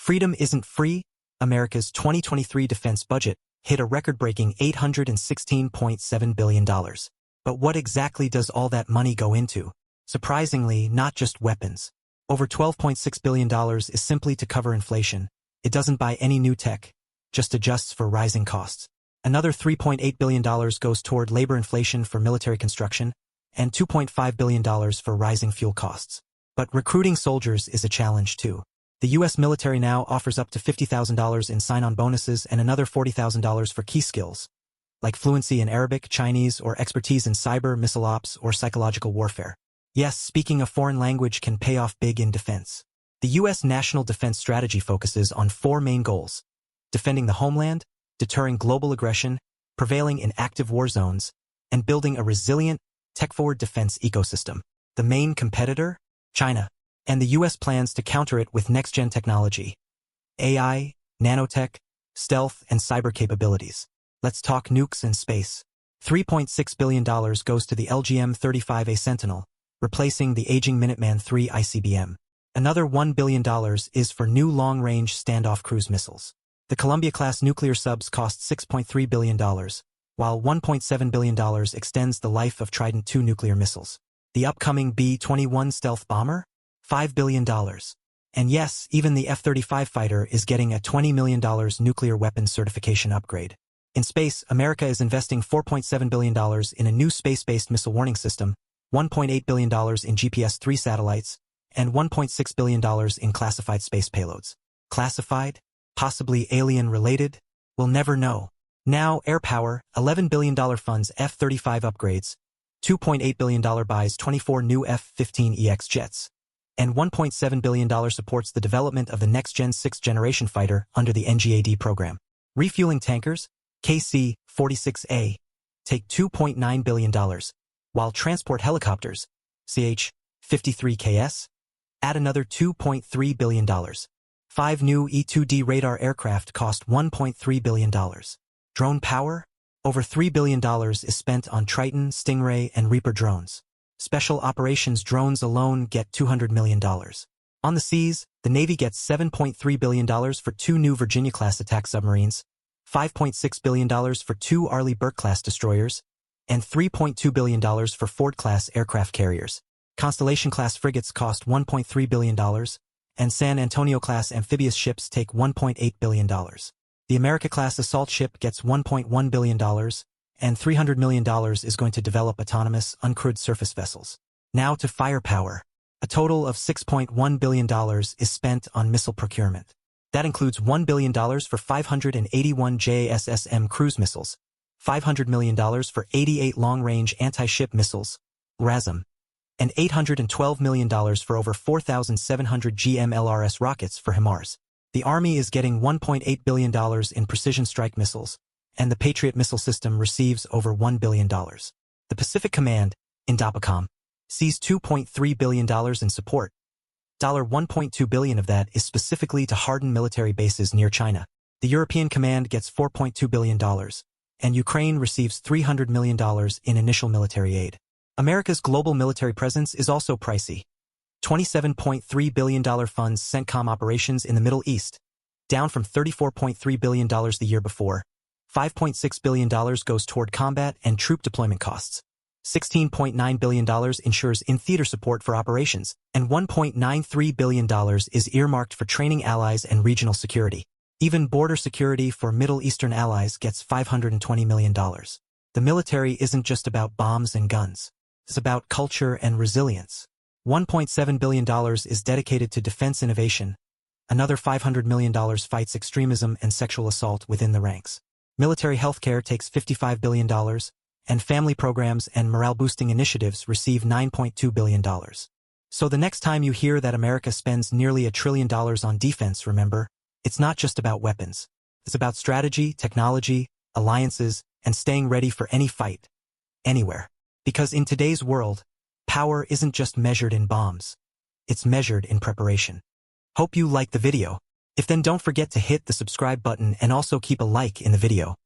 Freedom isn't free. America's 2023 defense budget hit a record-breaking $816.7 billion. But what exactly does all that money go into? Surprisingly, not just weapons. Over $12.6 billion is simply to cover inflation. It doesn't buy any new tech, just adjusts for rising costs. Another $3.8 billion goes toward labor inflation for military construction, and $2.5 billion for rising fuel costs. But recruiting soldiers is a challenge too. The U.S. military now offers up to $50,000 in sign-on bonuses and another $40,000 for key skills, like fluency in Arabic, Chinese, or expertise in cyber, missile ops, or psychological warfare. Yes, speaking a foreign language can pay off big in defense. The U.S. National Defense Strategy focuses on four main goals: defending the homeland, deterring global aggression, prevailing in active war zones, and building a resilient, tech-forward defense ecosystem. The main competitor? China. And the U.S. plans to counter it with next-gen technology, AI, nanotech, stealth, and cyber capabilities. Let's talk nukes and space. $3.6 billion goes to the LGM-35A Sentinel, replacing the aging Minuteman III ICBM. Another $1 billion is for new long-range standoff cruise missiles. The Columbia-class nuclear subs cost $6.3 billion, while $1.7 billion extends the life of Trident II nuclear missiles. The upcoming B-21 stealth bomber? $5 billion. And yes, even the F-35 fighter is getting a $20 million nuclear weapons certification upgrade. In space, America is investing $4.7 billion in a new space-based missile warning system, $1.8 billion in GPS-3 satellites, and $1.6 billion in classified space payloads. Classified? Possibly alien-related? We'll never know. Now, air power, $11 billion funds F-35 upgrades, $2.8 billion buys 24 new F-15EX jets, and $1.7 billion supports the development of the next-gen 6th-generation fighter under the NGAD program. Refueling tankers, KC-46A, take $2.9 billion, while transport helicopters, CH-53KS, add another $2.3 billion. 5 new E-2D radar aircraft cost $1.3 billion. Drone power? Over $3 billion is spent on Triton, Stingray, and Reaper drones. Special operations drones alone get $200 million. On the seas, the Navy gets $7.3 billion for 2 new Virginia-class attack submarines, $5.6 billion for 2 Arleigh Burke-class destroyers, and $3.2 billion for Ford-class aircraft carriers. Constellation-class frigates cost $1.3 billion, and San Antonio-class amphibious ships take $1.8 billion. The America-class assault ship gets $1.1 billion, and $300 million is going to develop autonomous, uncrewed surface vessels. Now to firepower. A total of $6.1 billion is spent on missile procurement. That includes $1 billion for 581 JSSM cruise missiles, $500 million for 88 long-range anti-ship missiles, LRASM, and $812 million for over 4,700 GMLRS rockets for HIMARS. The Army is getting $1.8 billion in precision strike missiles, and the Patriot missile system receives over $1 billion. The Pacific Command, INDOPACOM, sees $2.3 billion in support. $1.2 billion of that is specifically to harden military bases near China. The European Command gets $4.2 billion, and Ukraine receives $300 million in initial military aid. America's global military presence is also pricey. $27.3 billion funds CENTCOM operations in the Middle East, down from $34.3 billion the year before. $5.6 billion goes toward combat and troop deployment costs. $16.9 billion ensures in-theater support for operations, and $1.93 billion is earmarked for training allies and regional security. Even border security for Middle Eastern allies gets $520 million. The military isn't just about bombs and guns. It's about culture and resilience. $1.7 billion is dedicated to defense innovation. Another $500 million fights extremism and sexual assault within the ranks. Military healthcare takes $55 billion, and family programs and morale-boosting initiatives receive $9.2 billion. So the next time you hear that America spends nearly $1 trillion on defense, remember, it's not just about weapons. It's about strategy, technology, alliances, and staying ready for any fight, anywhere. Because in today's world, power isn't just measured in bombs. It's measured in preparation. Hope you liked the video. If then don't forget to hit the subscribe button and also keep a like in the video.